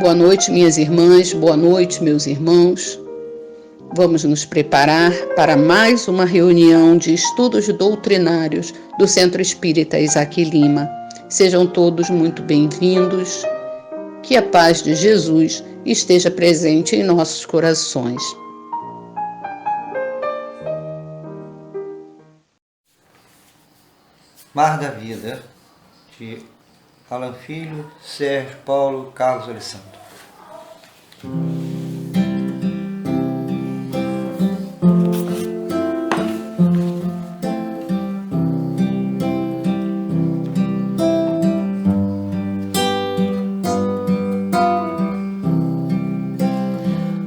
Boa noite, minhas irmãs, boa noite, meus irmãos. Vamos nos preparar para mais uma reunião de estudos doutrinários do Centro Espírita Isaac Lima. Sejam todos muito bem-vindos. Que a paz de Jesus esteja presente em nossos corações. Mar da Vida, de Alan Filho, Sérgio Paulo, Carlos Alessandro.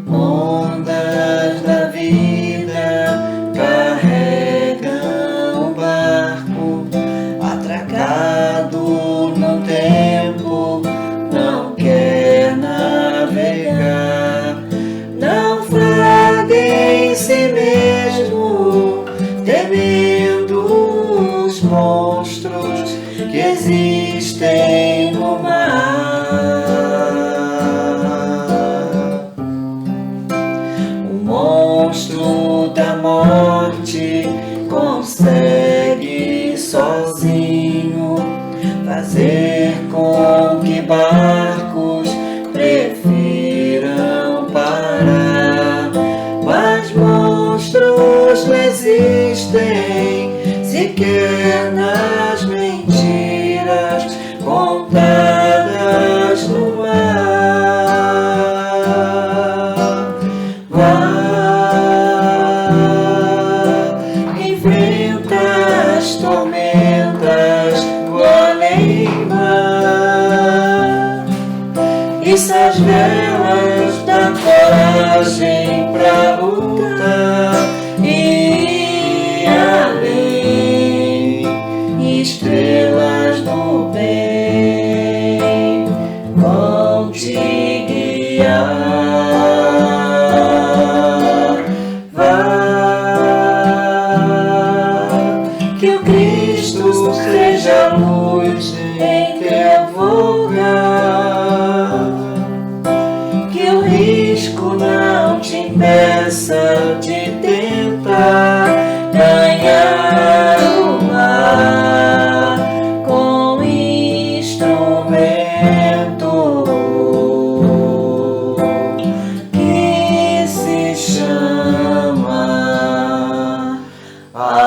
Ondas da vida carregam o barco, atracado no tempo, não quer navegar. Naufraga em si mesmo, temendo os monstros que existem no mar. O monstro da morte consegue sozinho fazer com que barcos prefiram parar. Mas monstros não existem sequer nas mentiras contadas no mar. Vá, enfrenta as tormentas do além-mar. Issa as velas da coragem pra lutar e além, estrelas do bem vão te guiar. Vá, que o Cristo seja a luz em teu vulgar, que o risco não te impeça de tentar ganhar o mar com instrumento que se chama amor.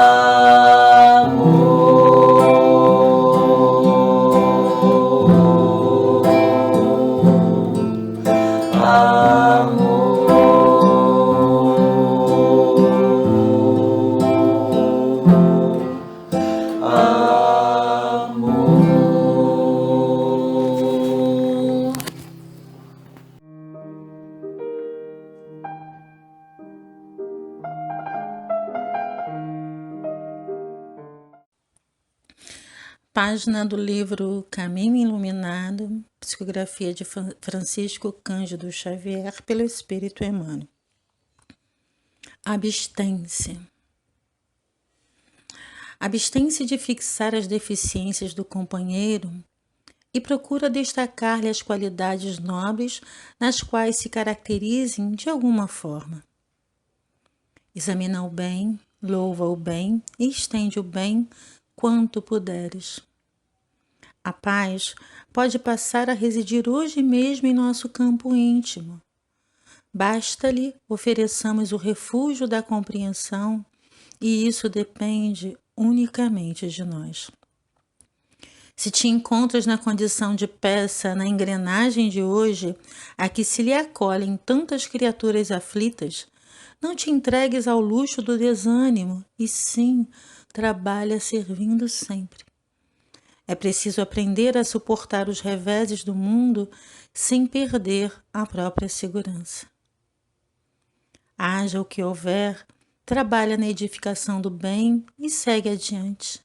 Página do livro Caminho Iluminado, psicografia de Francisco Cândido Xavier, pelo Espírito Emmanuel. Abstém-se. Abstém-se de fixar as deficiências do companheiro e procura destacar-lhe as qualidades nobres nas quais se caracterizem de alguma forma. Examina o bem, louva o bem e estende o bem quanto puderes. A paz pode passar a residir hoje mesmo em nosso campo íntimo. Basta-lhe ofereçamos o refúgio da compreensão e isso depende unicamente de nós. Se te encontras na condição de peça na engrenagem de hoje, a que se lhe acolhem tantas criaturas aflitas, não te entregues ao luxo do desânimo, e sim, trabalha servindo sempre. É preciso aprender a suportar os reveses do mundo sem perder a própria segurança. Haja o que houver, trabalha na edificação do bem e segue adiante.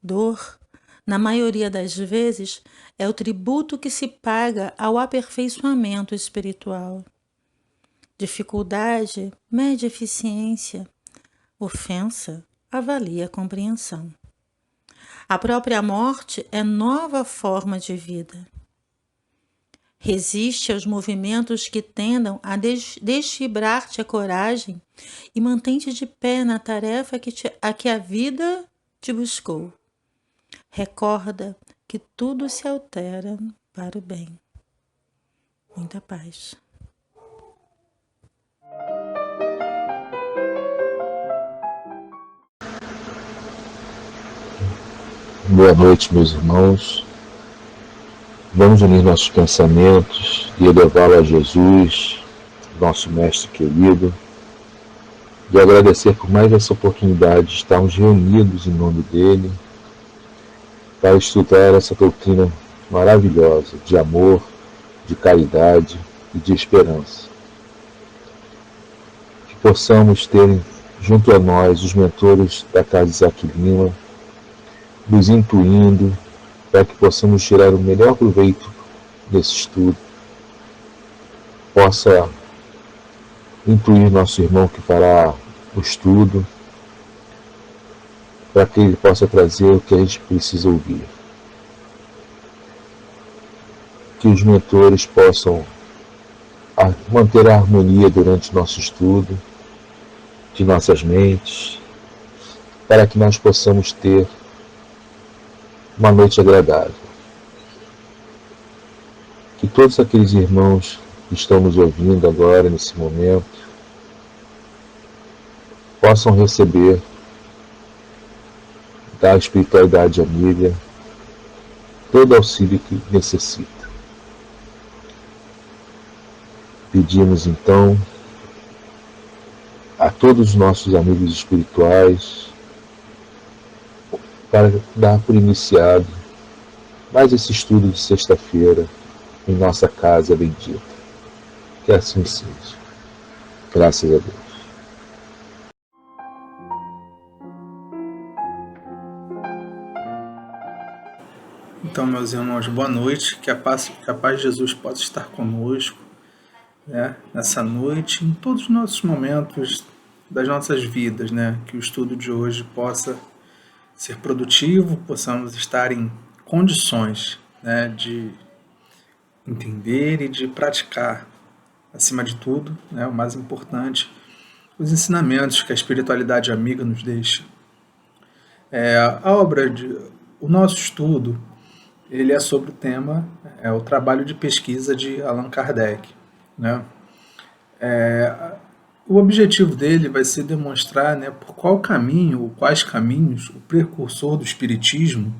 Dor, na maioria das vezes, é o tributo que se paga ao aperfeiçoamento espiritual. Dificuldade mede eficiência, ofensa avalia a compreensão. A própria morte é nova forma de vida. Resiste aos movimentos que tendam a desfibrar-te a coragem e mantém-te de pé na tarefa a que a vida te buscou. Recorda que tudo se altera para o bem. Muita paz. Boa noite, meus irmãos. Vamos unir nossos pensamentos e elevá-lo a Jesus, nosso Mestre querido, e agradecer por mais essa oportunidade de estarmos reunidos em nome dele para estudar essa doutrina maravilhosa de amor, de caridade e de esperança. Que possamos ter junto a nós os mentores da Casa Isaac Lima, nos intuindo para que possamos tirar o melhor proveito desse estudo. Possa intuir nosso irmão que fará o estudo, para que ele possa trazer o que a gente precisa ouvir. Que os mentores possam manter a harmonia durante nosso estudo, de nossas mentes, para que nós possamos ter uma noite agradável. Que todos aqueles irmãos que estão nos ouvindo agora, nesse momento, possam receber da espiritualidade amiga todo auxílio que necessita. Pedimos então a todos os nossos amigos espirituais para dar por iniciado mais esse estudo de sexta-feira em nossa casa bendita. Que assim seja. Graças a Deus. Então, meus irmãos, boa noite. Que a paz de Jesus possa estar conosco, né, nessa noite, em todos os nossos momentos das nossas vidas, né? Que o estudo de hoje possa ser produtivo, possamos estar em condições, né, de entender e de praticar, acima de tudo, né, o mais importante, os ensinamentos que a espiritualidade amiga nos deixa. O nosso estudo, ele é sobre o tema, o trabalho de pesquisa de Allan Kardec, né? O objetivo dele vai ser demonstrar, né, por quais caminhos o precursor do Espiritismo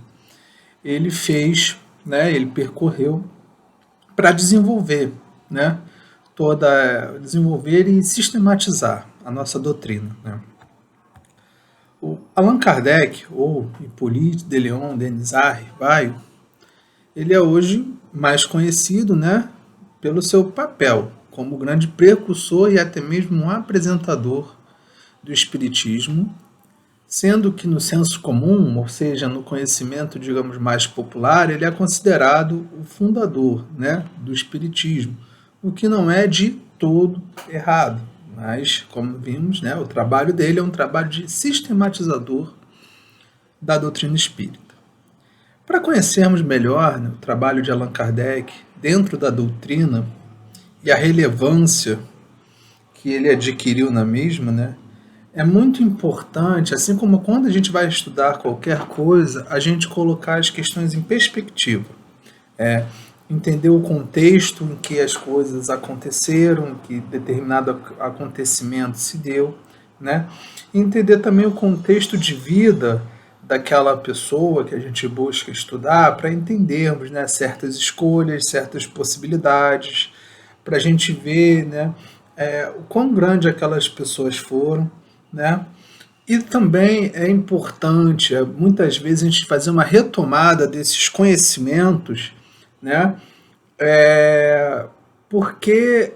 ele fez, né, ele percorreu para desenvolver, né, desenvolver e sistematizar a nossa doutrina, né? O Allan Kardec, ou Hippolyte de Leon Denis Rivaio, ele é hoje mais conhecido, né, pelo seu papel como grande precursor e até mesmo um apresentador do Espiritismo, sendo que no senso comum, ou seja, no conhecimento, digamos, mais popular, ele é considerado o fundador, né, do Espiritismo, o que não é de todo errado, mas, como vimos, né, o trabalho dele é um trabalho de sistematizador da doutrina espírita. Para conhecermos melhor, né, o trabalho de Allan Kardec dentro da doutrina e a relevância que ele adquiriu na mesma, né, é muito importante, assim como quando a gente vai estudar qualquer coisa, a gente colocar as questões em perspectiva. Entender o contexto em que as coisas aconteceram, que determinado acontecimento se deu, né? E entender também o contexto de vida daquela pessoa que a gente busca estudar, para entendermos, né, certas escolhas, certas possibilidades, para a gente ver, né, o quão grande aquelas pessoas foram, né? E também é importante, muitas vezes, a gente fazer uma retomada desses conhecimentos, né? Porque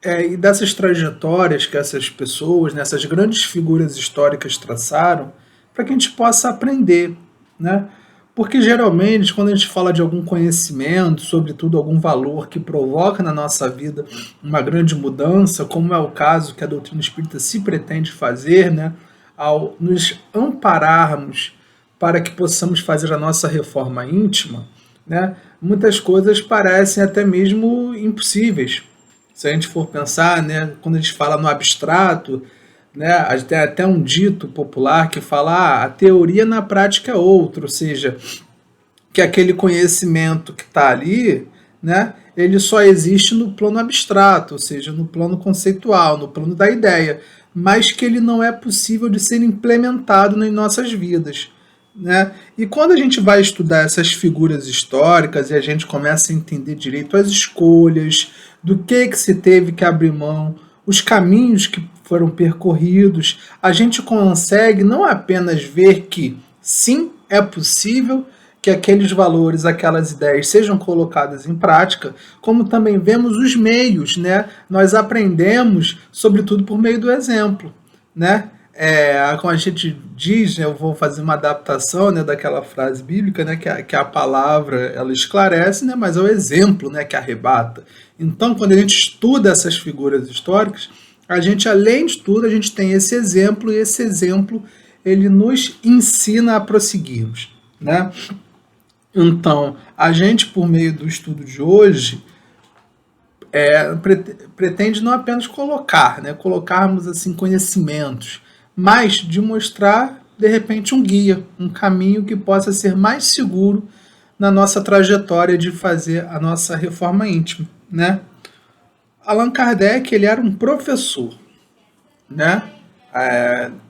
e dessas trajetórias que essas pessoas, né, essas grandes figuras históricas traçaram, para que a gente possa aprender, né? Porque geralmente, quando a gente fala de algum conhecimento, sobretudo algum valor que provoca na nossa vida uma grande mudança, como é o caso que a doutrina espírita se pretende fazer, né, ao nos ampararmos para que possamos fazer a nossa reforma íntima, né, muitas coisas parecem até mesmo impossíveis. Se a gente for pensar, né, quando a gente fala no abstrato, né, a gente tem até um dito popular que fala a teoria na prática é outra, ou seja, que aquele conhecimento que está ali, né, ele só existe no plano abstrato, ou seja, no plano conceitual, no plano da ideia, mas que ele não é possível de ser implementado nas nossas vidas, né? E quando a gente vai estudar essas figuras históricas e a gente começa a entender direito as escolhas, do que se teve que abrir mão, os caminhos que foram percorridos, a gente consegue não apenas ver que sim, é possível que aqueles valores, aquelas ideias sejam colocadas em prática, como também vemos os meios, né? Nós aprendemos, sobretudo por meio do exemplo, né? Como a gente diz, né, eu vou fazer uma adaptação, né, daquela frase bíblica, né, que a palavra ela esclarece, né, mas é o exemplo, né, que arrebata. Então, quando a gente estuda essas figuras históricas, a gente, além de tudo, a gente tem esse exemplo, e esse exemplo ele nos ensina a prosseguirmos, né? Então, a gente, por meio do estudo de hoje, pretende não apenas colocarmos assim conhecimentos, mas de mostrar, de repente, um guia, um caminho que possa ser mais seguro na nossa trajetória de fazer a nossa reforma íntima, né? Allan Kardec, ele era um professor, né?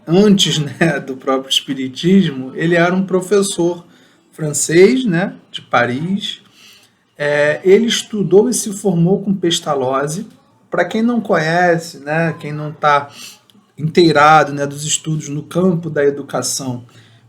Antes, né, do próprio espiritismo, ele era um professor francês, né, de Paris. Ele estudou e se formou com Pestalozzi. Para quem não conhece, né, quem não está inteirado, né, dos estudos no campo da educação,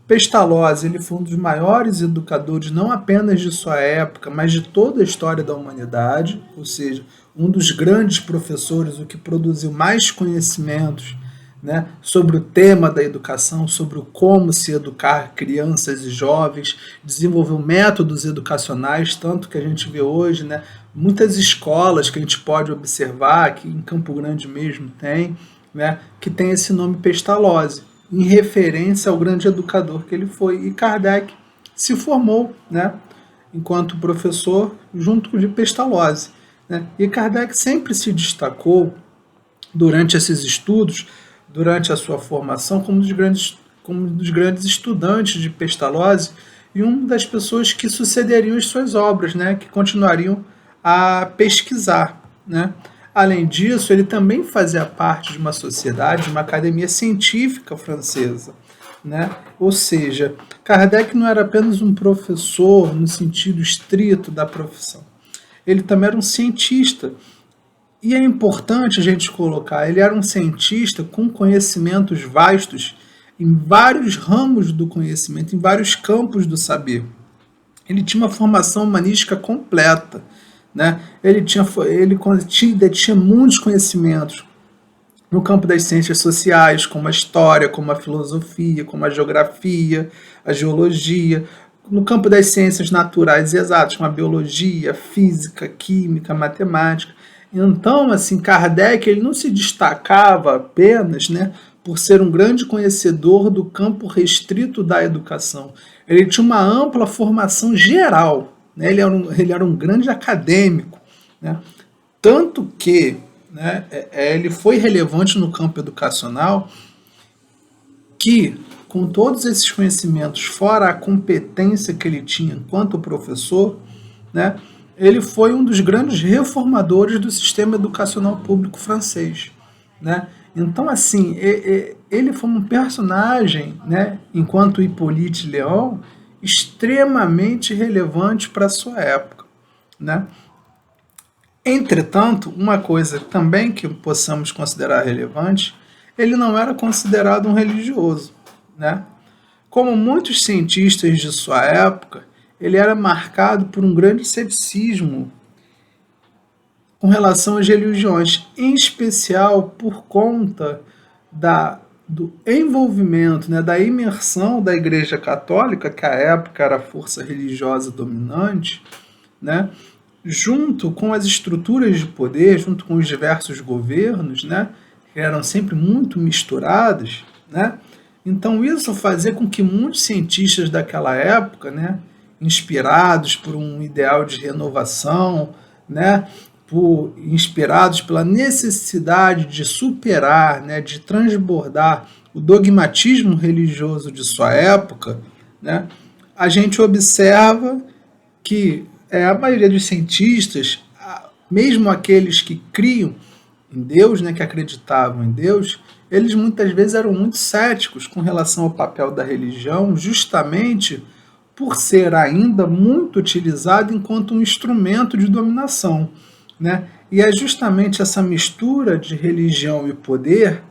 Pestalozzi ele foi um dos maiores educadores, não apenas de sua época, mas de toda a história da humanidade, ou seja, um dos grandes professores, o que produziu mais conhecimentos, né, sobre o tema da educação, sobre o como se educar crianças e jovens, desenvolveu métodos educacionais, tanto que a gente vê hoje, né, muitas escolas que a gente pode observar, aqui em Campo Grande mesmo tem, né, que tem esse nome Pestalozzi, em referência ao grande educador que ele foi. E Kardec se formou, né, enquanto professor junto de Pestalozzi, né? E Kardec sempre se destacou durante esses estudos, durante a sua formação, como um dos grandes estudantes de Pestalozzi e uma das pessoas que sucederiam as suas obras, né, que continuariam a pesquisar, né? Além disso, ele também fazia parte de uma sociedade, de uma academia científica francesa, né? Ou seja, Kardec não era apenas um professor no sentido estrito da profissão. Ele também era um cientista. E é importante a gente colocar, ele era um cientista com conhecimentos vastos em vários ramos do conhecimento, em vários campos do saber. Ele tinha uma formação humanística completa, né? Ele tinha muitos conhecimentos no campo das ciências sociais, como a história, como a filosofia, como a geografia, a geologia, no campo das ciências naturais e exatas, como a biologia, física, química, matemática. Então, assim, Kardec ele não se destacava apenas, né, por ser um grande conhecedor do campo restrito da educação. Ele tinha uma ampla formação geral, né? Ele era um grande acadêmico, né? Tanto que, né, ele foi relevante no campo educacional que, com todos esses conhecimentos, fora a competência que ele tinha enquanto professor, né, ele foi um dos grandes reformadores do sistema educacional público francês, né? Então, assim, ele foi um personagem, né, enquanto Hippolyte Léon, extremamente relevante para a sua época, né? Entretanto, uma coisa também que possamos considerar relevante, ele não era considerado um religioso, né? Como muitos cientistas de sua época, ele era marcado por um grande ceticismo com relação às religiões, em especial por conta do envolvimento, né, da imersão da Igreja Católica, que à época era a força religiosa dominante, né, junto com as estruturas de poder, junto com os diversos governos, né, que eram sempre muito misturados, né. Então isso fazia com que muitos cientistas daquela época, né, inspirados por um ideal de renovação, né? Inspirados pela necessidade de superar, né? De transbordar o dogmatismo religioso de sua época, né? A gente observa que a maioria dos cientistas, mesmo aqueles que criam em Deus, né, que acreditavam em Deus, eles muitas vezes eram muito céticos com relação ao papel da religião, justamente por ser ainda muito utilizado enquanto um instrumento de dominação, né? E é justamente essa mistura de religião e poder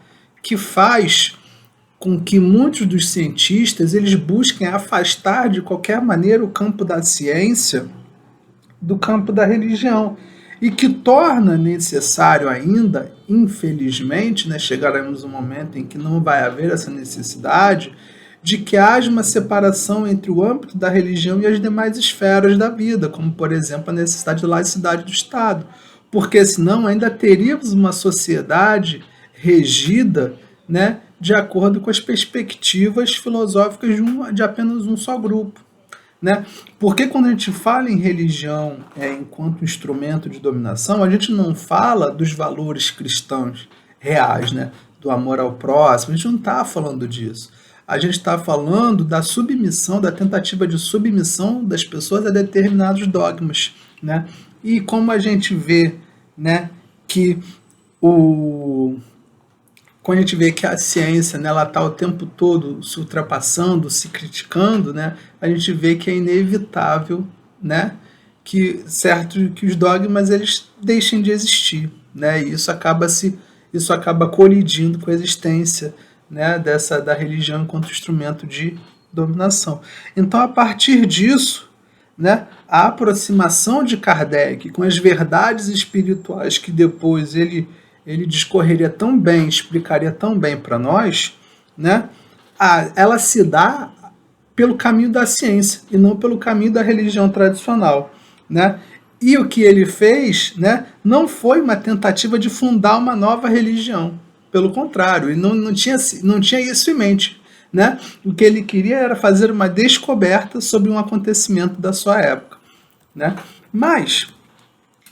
que faz com que muitos dos cientistas eles busquem afastar de qualquer maneira o campo da ciência do campo da religião, e que torna necessário ainda, infelizmente, né, chegaremos um momento em que não vai haver essa necessidade de que haja uma separação entre o âmbito da religião e as demais esferas da vida, como, por exemplo, a necessidade de laicidade do Estado, porque senão ainda teríamos uma sociedade regida, né, de acordo com as perspectivas filosóficas de apenas um só grupo. Né? Porque quando a gente fala em religião enquanto instrumento de dominação, a gente não fala dos valores cristãos reais, né? Do amor ao próximo, a gente não está falando disso. A gente está falando da submissão, da tentativa de submissão das pessoas a determinados dogmas. Né? E como a gente vê, né, que quando a gente vê que a ciência, né, ela está o tempo todo se ultrapassando, se criticando, né, a gente vê que é inevitável, né, que os dogmas eles deixem de existir, né, e isso acaba colidindo com a existência, né, da religião enquanto instrumento de dominação. Então, a partir disso, né, a aproximação de Kardec com as verdades espirituais que depois ele discorreria tão bem, explicaria tão bem para nós, né? Ela se dá pelo caminho da ciência e não pelo caminho da religião tradicional, né? E o que ele fez, né, não foi uma tentativa de fundar uma nova religião. Pelo contrário, ele não tinha isso em mente, né? O que ele queria era fazer uma descoberta sobre um acontecimento da sua época, né? Mas,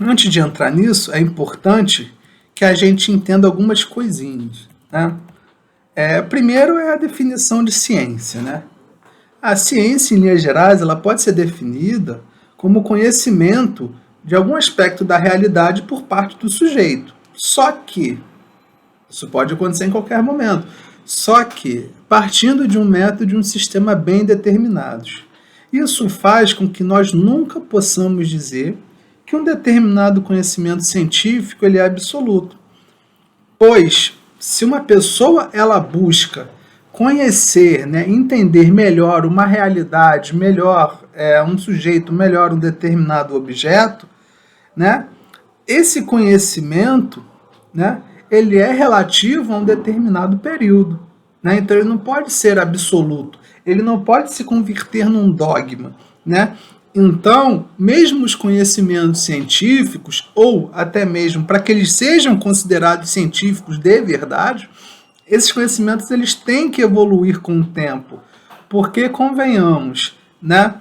antes de entrar nisso, é importante que a gente entenda algumas coisinhas. Né? Primeiro é a definição de ciência. Né? A ciência, em linhas gerais, ela pode ser definida como conhecimento de algum aspecto da realidade por parte do sujeito. Só que, isso pode acontecer em qualquer momento, só que partindo de um método, de um sistema bem determinados. Isso faz com que nós nunca possamos dizer que um determinado conhecimento científico ele é absoluto. Pois, se uma pessoa ela busca conhecer, né, entender melhor uma realidade, melhor um sujeito, melhor um determinado objeto, né, esse conhecimento, né, ele é relativo a um determinado período. Né, então ele não pode ser absoluto, ele não pode se converter num dogma. Né? Então, mesmo os conhecimentos científicos, ou até mesmo para que eles sejam considerados científicos de verdade, esses conhecimentos eles têm que evoluir com o tempo. Porque, convenhamos, né?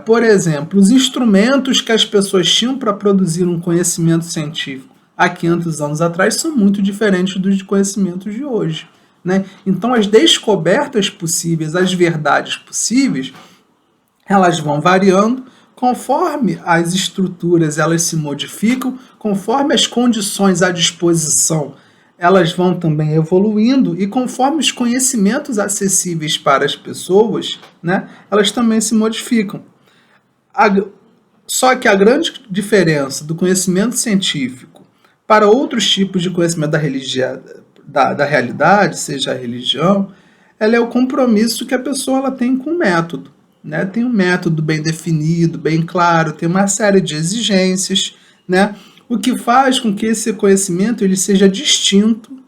Por exemplo, os instrumentos que as pessoas tinham para produzir um conhecimento científico há 500 anos atrás são muito diferentes dos conhecimentos de hoje. Né? Então, as descobertas possíveis, as verdades possíveis, elas vão variando conforme as estruturas elas se modificam, conforme as condições à disposição elas vão também evoluindo e conforme os conhecimentos acessíveis para as pessoas, né, elas também se modificam. Só que a grande diferença do conhecimento científico para outros tipos de conhecimento da realidade, seja a religião, ela é o compromisso que a pessoa ela tem com o método. Né? Tem um método bem definido, bem claro, tem uma série de exigências, né? O que faz com que esse conhecimento ele seja distinto,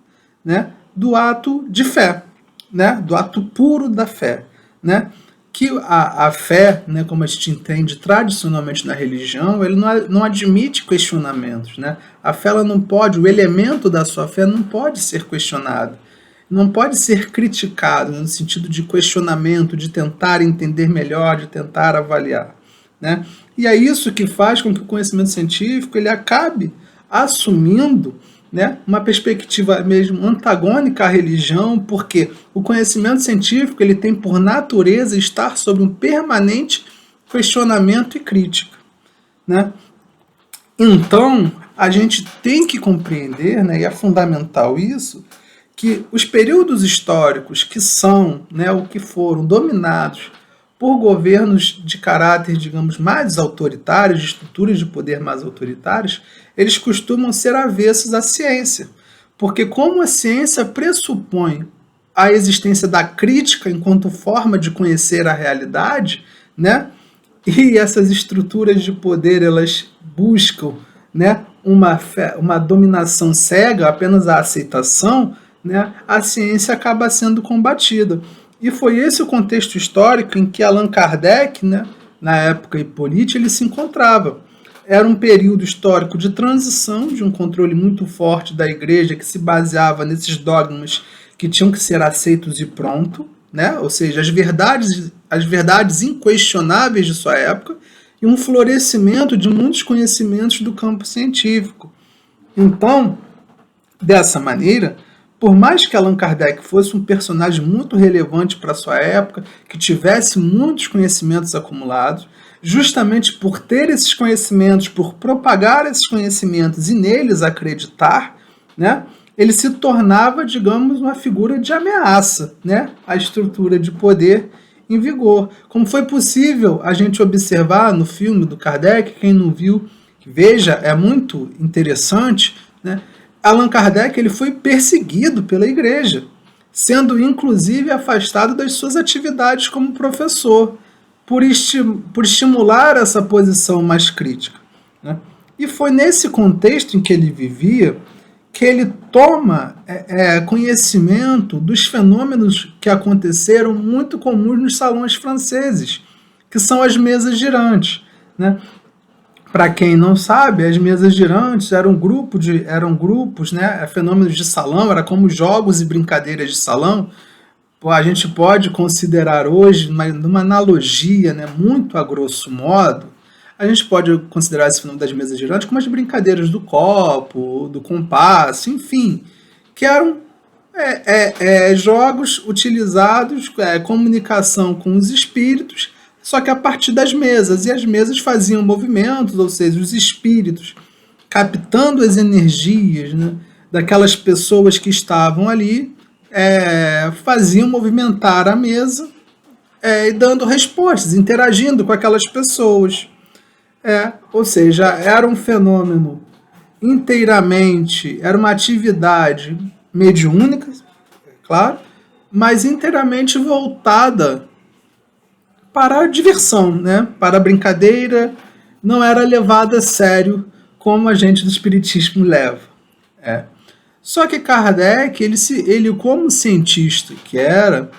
né, do ato de fé, né, do ato puro da fé. Né? Que a fé, né, como a gente entende tradicionalmente na religião, ele não admite questionamentos. Né? A fé ela não pode, o elemento da sua fé não pode ser questionado. não pode ser criticado no sentido de questionamento, de tentar entender melhor, de tentar avaliar, né? E é isso que faz com que o conhecimento científico ele acabe assumindo, né, uma perspectiva mesmo antagônica à religião, porque o conhecimento científico ele tem por natureza estar sob um permanente questionamento e crítica, né? Então, a gente tem que compreender, né, e é fundamental isso, que os períodos históricos que são, né, ou que foram dominados por governos de caráter, digamos, mais autoritários, de estruturas de poder mais autoritárias, eles costumam ser avessos à ciência. Porque como a ciência pressupõe a existência da crítica enquanto forma de conhecer a realidade, né, e essas estruturas de poder elas buscam, né, uma dominação cega, apenas a aceitação, né, a ciência acaba sendo combatida. E foi esse o contexto histórico em que Allan Kardec, né, na época Hippolyte, ele se encontrava. Era um período histórico de transição, de um controle muito forte da igreja que se baseava nesses dogmas que tinham que ser aceitos e pronto, né? Ou seja, as verdades inquestionáveis de sua época, e um florescimento de muitos conhecimentos do campo científico. Então, dessa maneira, por mais que Allan Kardec fosse um personagem muito relevante para sua época, que tivesse muitos conhecimentos acumulados, justamente por ter esses conhecimentos, por propagar esses conhecimentos e neles acreditar, né, ele se tornava, digamos, uma figura de ameaça, né, à estrutura de poder em vigor. Como foi possível a gente observar no filme do Kardec, quem não viu, veja, é muito interessante, né? Allan Kardec ele foi perseguido pela igreja, sendo inclusive afastado das suas atividades como professor, por estimular essa posição mais crítica, né? E foi nesse contexto em que ele vivia que ele toma conhecimento dos fenômenos que aconteceram muito comuns nos salões franceses, que são as mesas girantes, né? Para quem não sabe, as mesas girantes eram grupos, né, fenômenos de salão, era como jogos e brincadeiras de salão. A gente pode considerar hoje, numa analogia, né, muito a grosso modo, a gente pode considerar esse fenômeno das mesas girantes como as brincadeiras do copo, do compasso, enfim, que eram jogos utilizados, comunicação com os espíritos, só que a partir das mesas, e as mesas faziam movimentos, ou seja, os espíritos captando as energias, né, daquelas pessoas que estavam ali, faziam movimentar a mesa e dando respostas, interagindo com aquelas pessoas. Ou seja, era um fenômeno inteiramente, era uma atividade mediúnica, claro, mas inteiramente voltada para a diversão, né? Para a brincadeira, não era levada a sério como a gente do espiritismo leva. Só que Kardec, ele como cientista que era,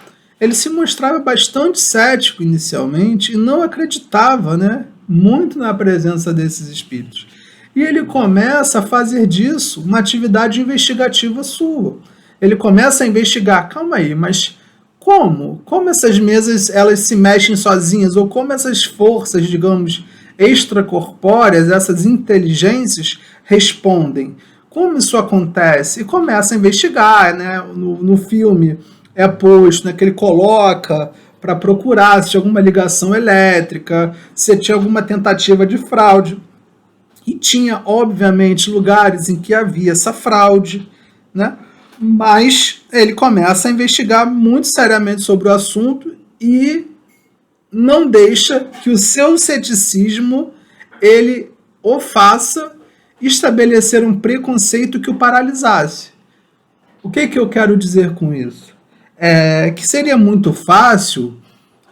ele se mostrava bastante cético inicialmente e não acreditava, né, muito na presença desses espíritos. E ele começa a fazer disso uma atividade investigativa sua. Ele começa a investigar, calma aí, mas como essas mesas elas se mexem sozinhas, ou como essas forças, digamos, extracorpóreas, essas inteligências respondem? Como isso acontece? E começa a investigar, né? No filme é posto, né, que ele coloca para procurar se tinha alguma ligação elétrica, se tinha alguma tentativa de fraude. E tinha, obviamente, lugares em que havia essa fraude, né? Mas ele começa a investigar muito seriamente sobre o assunto e não deixa que o seu ceticismo ele o faça estabelecer um preconceito que o paralisasse. O que eu quero dizer com isso? Que seria muito fácil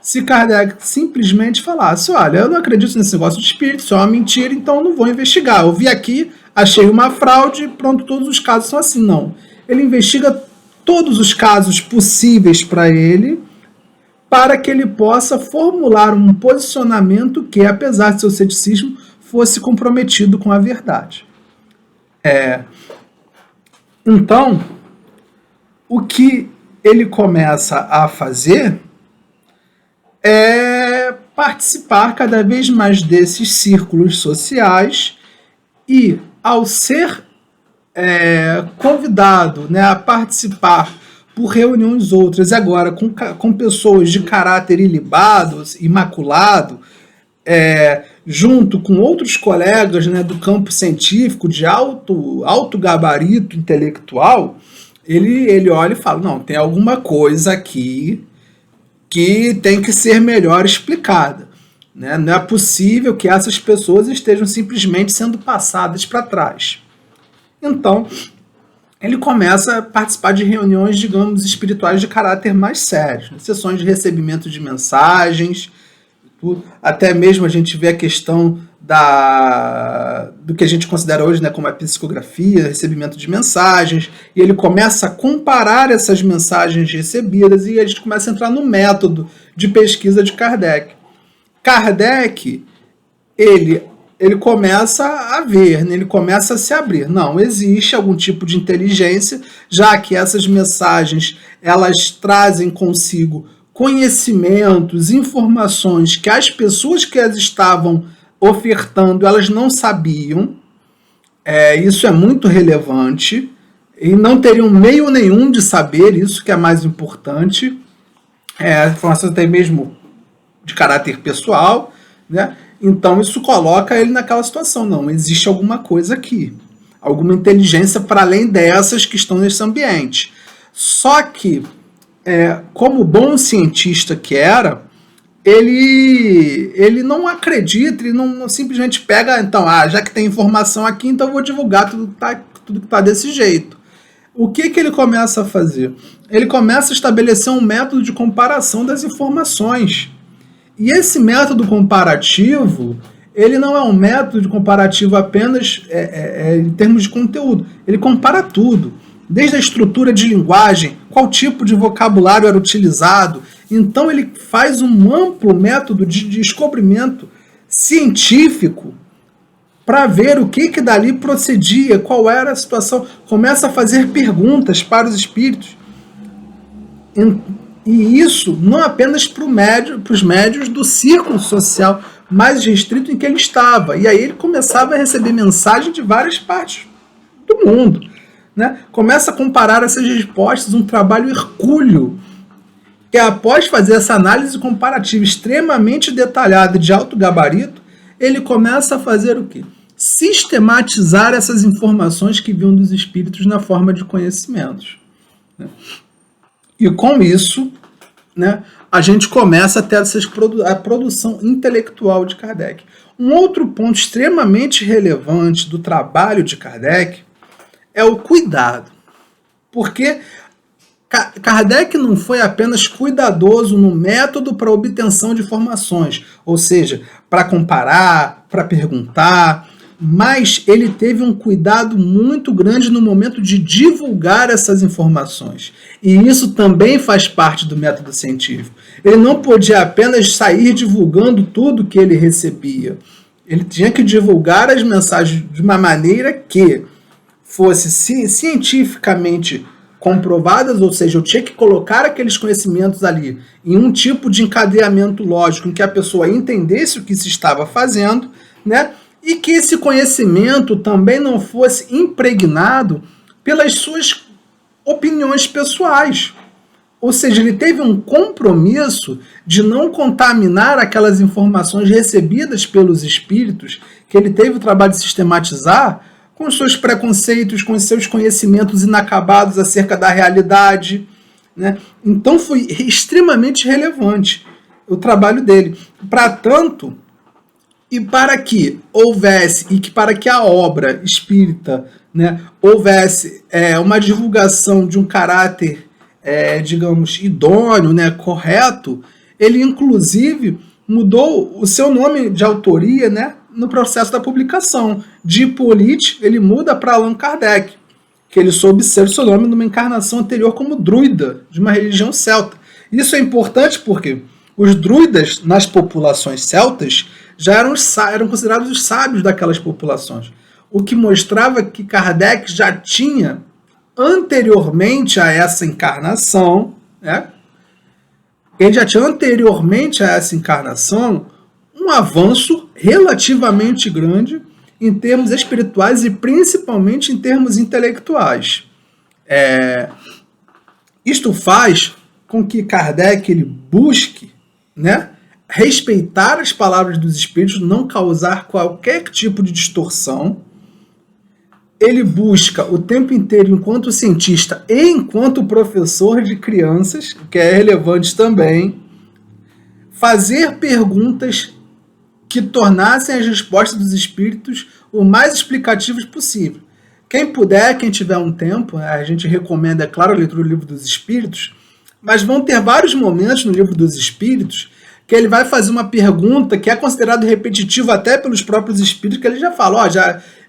se Kardec simplesmente falasse, olha, eu não acredito nesse negócio de espírito, isso é uma mentira, então eu não vou investigar. Eu vi aqui, achei uma fraude, pronto, todos os casos são assim. Não. Ele investiga todos os casos possíveis para ele, para que ele possa formular um posicionamento que, apesar de seu ceticismo, fosse comprometido com a verdade. Então, o que ele começa a fazer é participar cada vez mais desses círculos sociais e, ao ser convidado, né, a participar por reuniões outras, agora com pessoas de caráter ilibado, imaculado, junto com outros colegas, né, do campo científico, de alto gabarito intelectual, ele olha e fala, não, tem alguma coisa aqui que tem que ser melhor explicada. Né? Não é possível que essas pessoas estejam simplesmente sendo passadas para trás. Então, ele começa a participar de reuniões, digamos, espirituais de caráter mais sério, sessões de recebimento de mensagens, até mesmo a gente vê a questão do que a gente considera hoje, né, como a psicografia, recebimento de mensagens, e ele começa a comparar essas mensagens recebidas e a gente começa a entrar no método de pesquisa de Kardec. Kardec, ele começa a ver, né, ele começa a se abrir. Não, existe algum tipo de inteligência, já que essas mensagens elas trazem consigo conhecimentos, informações que as pessoas que as estavam ofertando, elas não sabiam. Isso é muito relevante e não teriam meio nenhum de saber, isso que é mais importante. Informação até mesmo de caráter pessoal, né? Então isso coloca ele naquela situação, não, existe alguma coisa aqui, alguma inteligência para além dessas que estão nesse ambiente. Só que, como bom cientista que era, ele não acredita, ele não simplesmente pega, então, já que tem informação aqui, então eu vou divulgar tudo que está desse jeito. O que ele começa a fazer? Ele começa a estabelecer um método de comparação das informações. E esse método comparativo, ele não é um método de comparativo apenas em termos de conteúdo. Ele compara tudo, desde a estrutura de linguagem, qual tipo de vocabulário era utilizado. Então ele faz um amplo método de descobrimento científico para ver o que dali procedia, qual era a situação. Começa a fazer perguntas para os espíritos. E isso não apenas para os médios do círculo social mais restrito em que ele estava. E aí ele começava a receber mensagem de várias partes do mundo. Né? Começa a comparar essas respostas, um trabalho hercúleo, que após fazer essa análise comparativa extremamente detalhada de alto gabarito, ele começa a fazer o quê? Sistematizar essas informações que vinham dos espíritos na forma de conhecimentos. Né? E com isso, né, a gente começa a ter a produção intelectual de Kardec. Um outro ponto extremamente relevante do trabalho de Kardec é o cuidado. Porque Kardec não foi apenas cuidadoso no método para obtenção de informações, ou seja, para comparar, para perguntar, mas ele teve um cuidado muito grande no momento de divulgar essas informações. E isso também faz parte do método científico. Ele não podia apenas sair divulgando tudo que ele recebia. Ele tinha que divulgar as mensagens de uma maneira que fosse cientificamente comprovadas, ou seja, eu tinha que colocar aqueles conhecimentos ali em um tipo de encadeamento lógico em que a pessoa entendesse o que se estava fazendo, né? E que esse conhecimento também não fosse impregnado pelas suas opiniões pessoais. Ou seja, ele teve um compromisso de não contaminar aquelas informações recebidas pelos espíritos, que ele teve o trabalho de sistematizar, com os seus preconceitos, com os seus conhecimentos inacabados acerca da realidade. Né? Então foi extremamente relevante o trabalho dele. Para tanto, e para que houvesse, e que para que a obra espírita, né, houvesse uma divulgação de um caráter, digamos, idôneo, né, correto, ele inclusive mudou o seu nome de autoria, né, no processo da publicação. De Hippolyte, ele muda para Allan Kardec, que ele soube ser o seu nome numa encarnação anterior como druida de uma religião celta. Isso é importante porque os druidas nas populações celtas já eram considerados os sábios daquelas populações, o que mostrava que Kardec já tinha, anteriormente a essa encarnação, né? Ele já tinha anteriormente a essa encarnação um avanço relativamente grande em termos espirituais e principalmente em termos intelectuais. Isto faz com que Kardec ele busque, né, respeitar as palavras dos espíritos, não causar qualquer tipo de distorção. Ele busca o tempo inteiro, enquanto cientista e enquanto professor de crianças, que é relevante também, fazer perguntas que tornassem as respostas dos espíritos o mais explicativas possível. Quem puder, quem tiver um tempo, a gente recomenda, é claro, a leitura do Livro dos Espíritos, mas vão ter vários momentos no Livro dos Espíritos que ele vai fazer uma pergunta que é considerado repetitiva até pelos próprios espíritos, que ele já fala,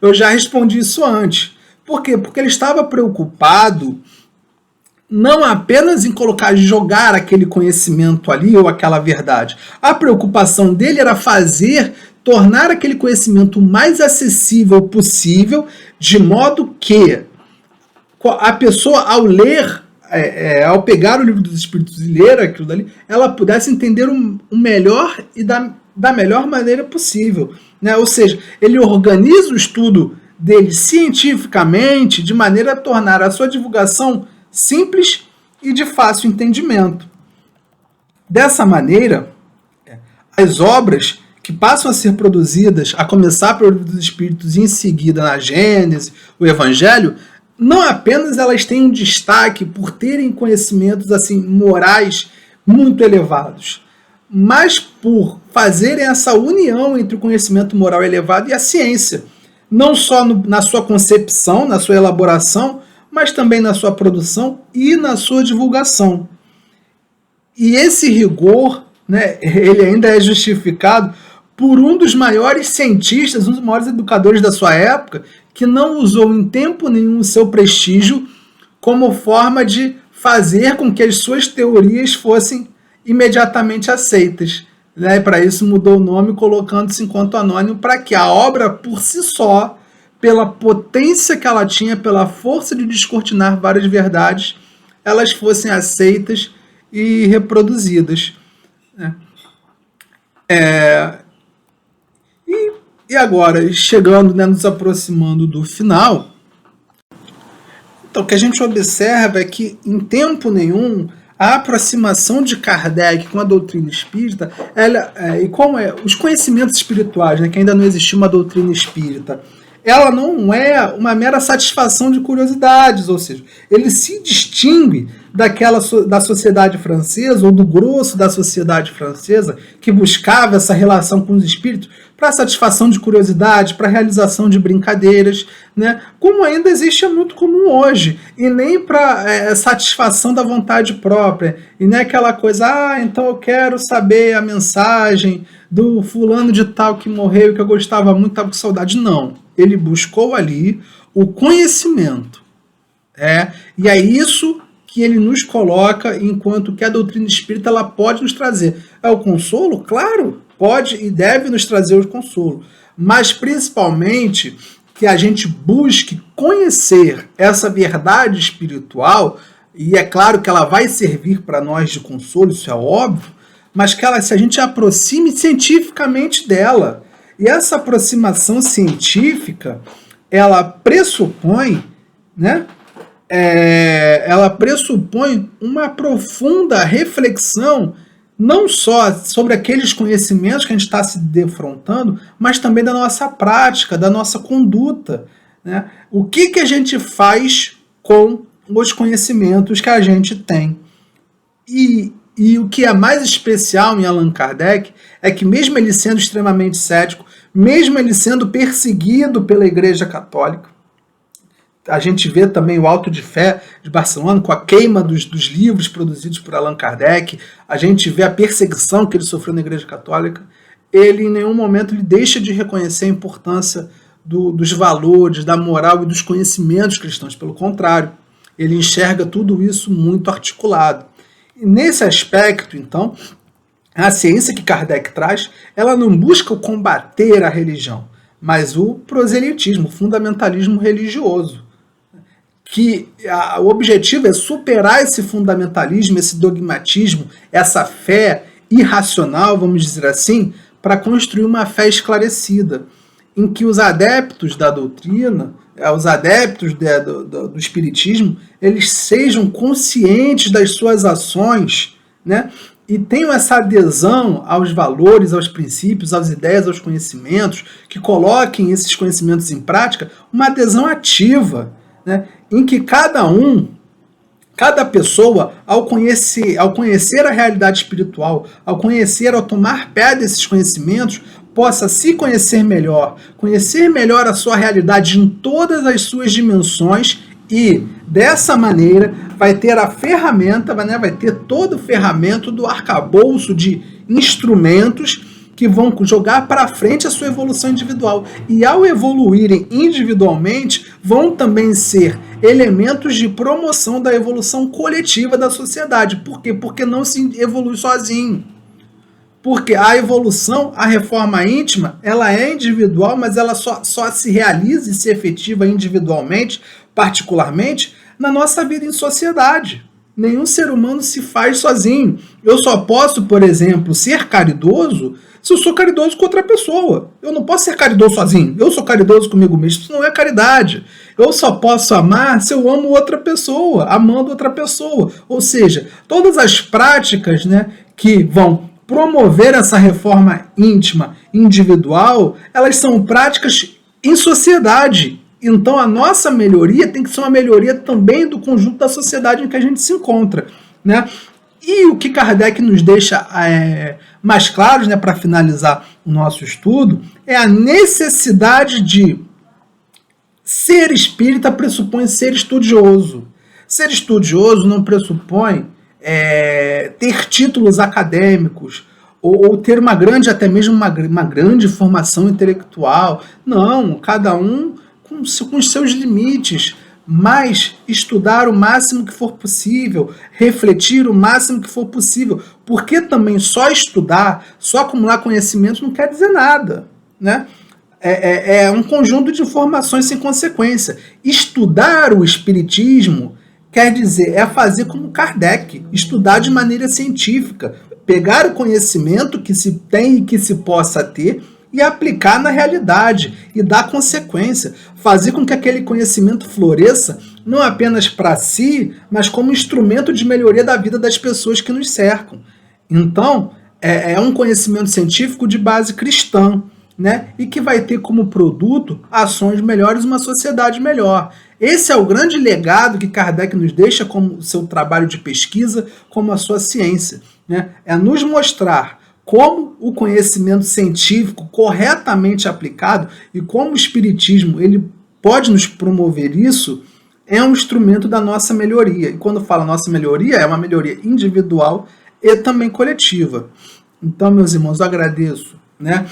eu já respondi isso antes. Por quê? Porque ele estava preocupado não apenas em jogar aquele conhecimento ali ou aquela verdade. A preocupação dele era tornar aquele conhecimento o mais acessível possível, de modo que a pessoa, ao ler, ao pegar o Livro dos Espíritos e ler aquilo dali, ela pudesse entender o melhor e da melhor maneira possível, né? Ou seja, ele organiza o estudo dele cientificamente, de maneira a tornar a sua divulgação simples e de fácil entendimento. Dessa maneira, as obras que passam a ser produzidas, a começar pelo Livro dos Espíritos e em seguida na Gênese, o Evangelho, não apenas elas têm um destaque por terem conhecimentos assim morais muito elevados, mas por fazerem essa união entre o conhecimento moral elevado e a ciência, não só na sua concepção, na sua elaboração, mas também na sua produção e na sua divulgação. E esse rigor, né, ele ainda é justificado por um dos maiores cientistas, um dos maiores educadores da sua época, que não usou em tempo nenhum o seu prestígio como forma de fazer com que as suas teorias fossem imediatamente aceitas. Né? Para isso mudou o nome, colocando-se enquanto anônimo, para que a obra por si só, pela potência que ela tinha, pela força de descortinar várias verdades, elas fossem aceitas e reproduzidas. Né? E agora, chegando, né, nos aproximando do final, então o que a gente observa é que, em tempo nenhum, a aproximação de Kardec com a doutrina espírita, e como os conhecimentos espirituais, né, que ainda não existia uma doutrina espírita, ela não é uma mera satisfação de curiosidades, ou seja, ele se distingue da sociedade francesa, ou do grosso da sociedade francesa, que buscava essa relação com os espíritos para satisfação de curiosidade, para realização de brincadeiras, né? Como ainda existe, é muito comum hoje, e nem para satisfação da vontade própria, e nem aquela coisa, então eu quero saber a mensagem do fulano de tal que morreu, que eu gostava muito, estava com saudade. Não, ele buscou ali o conhecimento, e é isso que ele nos coloca, enquanto que a doutrina espírita ela pode nos trazer. É o consolo? Claro, pode e deve nos trazer o consolo, mas principalmente que a gente busque conhecer essa verdade espiritual, e é claro que ela vai servir para nós de consolo, isso é óbvio, mas que se a gente aproxime cientificamente dela. E essa aproximação científica, ela pressupõe, né? Ela pressupõe uma profunda reflexão, não só sobre aqueles conhecimentos que a gente está se defrontando, mas também da nossa prática, da nossa conduta. Né? O que a gente faz com os conhecimentos que a gente tem. E o que é mais especial em Allan Kardec é que, mesmo ele sendo extremamente cético, mesmo ele sendo perseguido pela Igreja Católica, a gente vê também o Auto de Fé de Barcelona, com a queima dos livros produzidos por Allan Kardec, a gente vê a perseguição que ele sofreu na Igreja Católica, ele em nenhum momento ele deixa de reconhecer a importância dos valores, da moral e dos conhecimentos cristãos. Pelo contrário, ele enxerga tudo isso muito articulado. E nesse aspecto, então, a ciência que Kardec traz, ela não busca combater a religião, mas o proselitismo, o fundamentalismo religioso, que o objetivo é superar esse fundamentalismo, esse dogmatismo, essa fé irracional, vamos dizer assim, para construir uma fé esclarecida, em que os adeptos da doutrina, os adeptos do espiritismo, eles sejam conscientes das suas ações, né? E tenham essa adesão aos valores, aos princípios, às ideias, aos conhecimentos, que coloquem esses conhecimentos em prática, uma adesão ativa, né? Em que cada pessoa, ao conhecer a realidade espiritual, ao tomar pé desses conhecimentos, possa se conhecer melhor a sua realidade em todas as suas dimensões e, dessa maneira, vai ter a ferramenta, né, vai ter todo o ferramenta do arcabouço de instrumentos que vão jogar para frente a sua evolução individual. E ao evoluírem individualmente, vão também ser elementos de promoção da evolução coletiva da sociedade. Por quê? Porque não se evolui sozinho. Porque a evolução, a reforma íntima, ela é individual, mas ela só se realiza e se efetiva individualmente, particularmente, na nossa vida em sociedade. Nenhum ser humano se faz sozinho. Eu só posso, por exemplo, ser caridoso se eu sou caridoso com outra pessoa. Eu não posso ser caridoso sozinho. Eu sou caridoso comigo mesmo. Isso não é caridade. Eu só posso amar se eu amo outra pessoa, amando outra pessoa. Ou seja, todas as práticas, né, que vão promover essa reforma íntima, individual, elas são práticas em sociedade. Então a nossa melhoria tem que ser uma melhoria também do conjunto da sociedade em que a gente se encontra, né? E o que Kardec nos deixa mais claros, né, para finalizar o nosso estudo, é a necessidade de ser espírita pressupõe ser estudioso. Ser estudioso não pressupõe ter títulos acadêmicos ou ter uma grande, até mesmo uma grande formação intelectual. Não, cada um com os seus limites, mas estudar o máximo que for possível, refletir o máximo que for possível, porque também só estudar, só acumular conhecimento não quer dizer nada, né? É um conjunto de informações sem consequência. Estudar o espiritismo quer dizer, é fazer como Kardec, estudar de maneira científica, pegar o conhecimento que se tem e que se possa ter e aplicar na realidade e dar consequência, fazer com que aquele conhecimento floresça não apenas para si, mas como instrumento de melhoria da vida das pessoas que nos cercam. Então, é um conhecimento científico de base cristã, né? E que vai ter como produto ações melhores, uma sociedade melhor. Esse é o grande legado que Kardec nos deixa como o seu trabalho de pesquisa, como a sua ciência, né? É nos mostrar como o conhecimento científico corretamente aplicado e como o espiritismo ele pode nos promover isso, é um instrumento da nossa melhoria. E quando falo nossa melhoria, é uma melhoria individual e também coletiva. Então, meus irmãos, eu agradeço, né?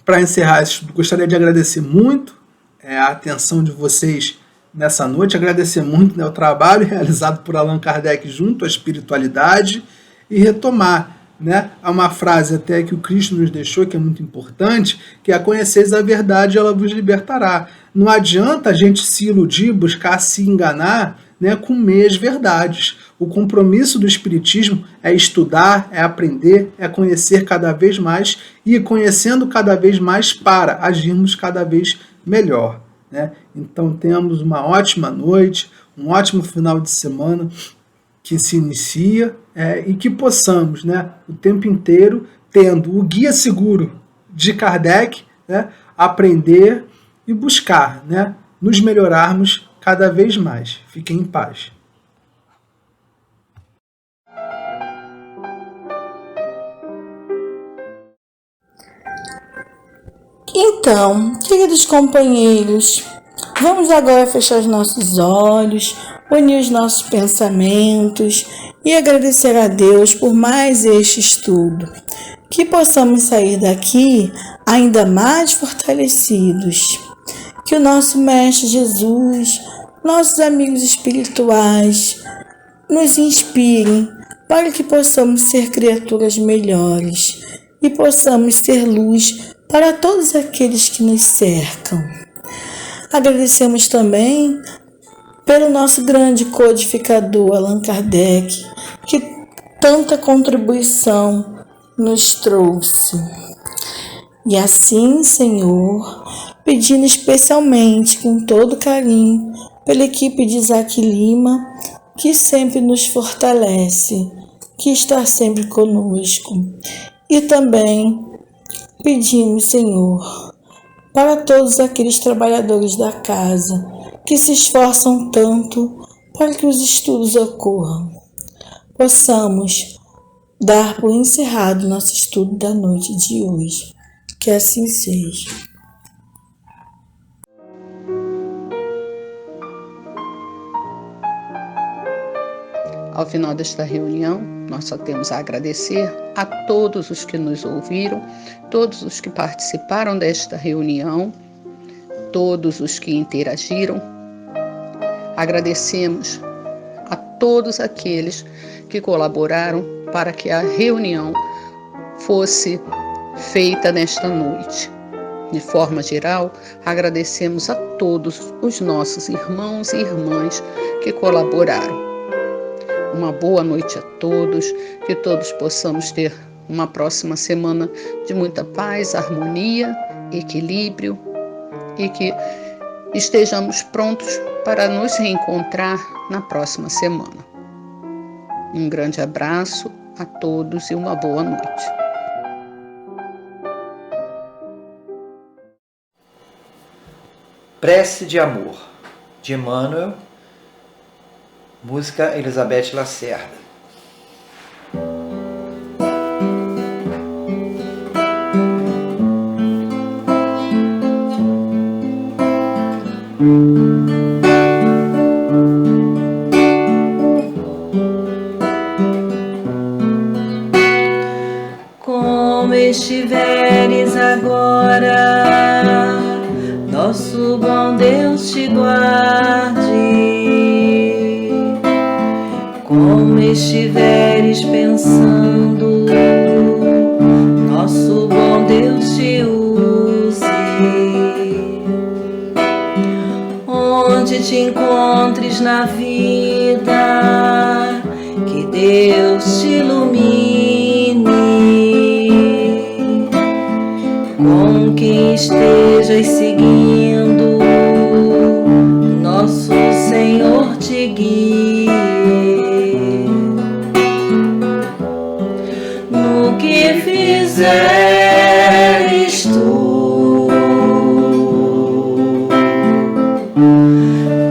Para encerrar, gostaria de agradecer muito a atenção de vocês nessa noite, agradecer muito, né, o trabalho realizado por Allan Kardec junto à espiritualidade e retomar, né, uma frase até que o Cristo nos deixou, que é muito importante, que é: conheceis a verdade, ela vos libertará. Não adianta a gente se iludir, buscar se enganar, né, com meias verdades. O compromisso do Espiritismo é estudar, é aprender, é conhecer cada vez mais e conhecendo cada vez mais para agirmos cada vez melhor, né? Então temos uma ótima noite, um ótimo final de semana que se inicia e que possamos, né, o tempo inteiro, tendo o guia seguro de Kardec, né, aprender e buscar, né, nos melhorarmos cada vez mais. Fiquem em paz. Então, queridos companheiros, vamos agora fechar os nossos olhos, unir os nossos pensamentos e agradecer a Deus por mais este estudo. Que possamos sair daqui ainda mais fortalecidos. Que o nosso Mestre Jesus, nossos amigos espirituais, nos inspirem para que possamos ser criaturas melhores e possamos ser luz para todos aqueles que nos cercam. Agradecemos também pelo nosso grande codificador Allan Kardec, que tanta contribuição nos trouxe. E assim, Senhor, pedindo especialmente, com todo carinho, pela equipe de Isaac Lima, que sempre nos fortalece, que está sempre conosco. E também pedimos, Senhor, para todos aqueles trabalhadores da casa que se esforçam tanto para que os estudos ocorram, possamos dar por encerrado nosso estudo da noite de hoje. Que assim seja. Ao final desta reunião, nós só temos a agradecer a todos os que nos ouviram, todos os que participaram desta reunião, todos os que interagiram. Agradecemos a todos aqueles que colaboraram para que a reunião fosse feita nesta noite. De forma geral, agradecemos a todos os nossos irmãos e irmãs que colaboraram. Uma boa noite a todos, que todos possamos ter uma próxima semana de muita paz, harmonia, equilíbrio e que estejamos prontos para nos reencontrar na próxima semana. Um grande abraço a todos e uma boa noite. Prece de Amor, de Emmanuel, música Elizabeth Lacerda. Como estiveres agora, nosso bom Deus te guarde. Como estiveres pensando, nosso bom Deus te use. Onde te encontres na vida, que Deus te ilumine. Com quem estejas seguindo, nosso Senhor te guie. No que fizeres tu,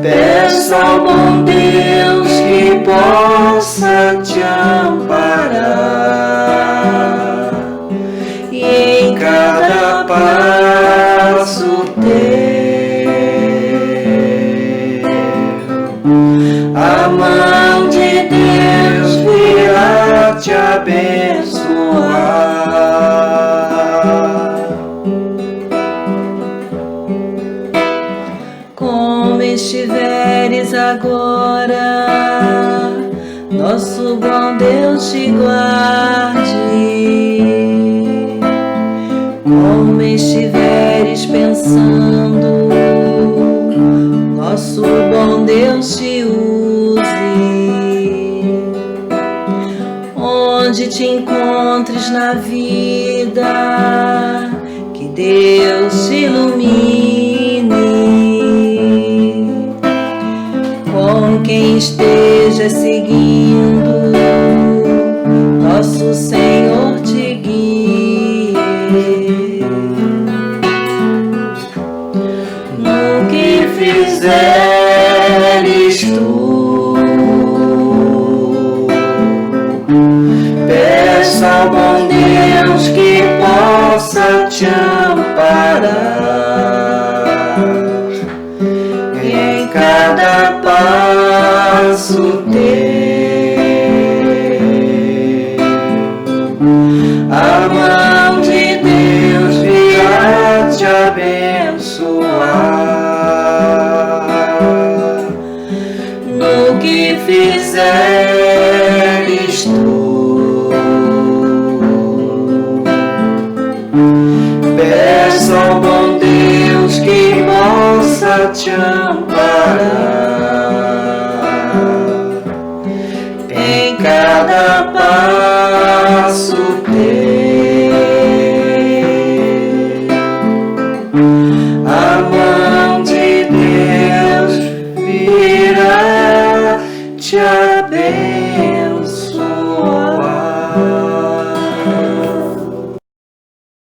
peça ao bom Deus que possa te amparar, e em cada passo teu a mão de Deus virá te abençoar. Como estiveres agora, nosso bom Deus te guarde. Como estiveres pensando, nosso bom Deus te use. Onde te encontres na vida, que Deus te ilumine. Com quem esteja seguindo, nosso Senhor te guie. No que fizeres tu, peça ao bom Deus que possa te amparar, e em cada passo teu a mão de Deus virá te abençoar. No que fizeres tu, peça ao bom Deus que possa te amparar, a mão de Deus virá te abençoar.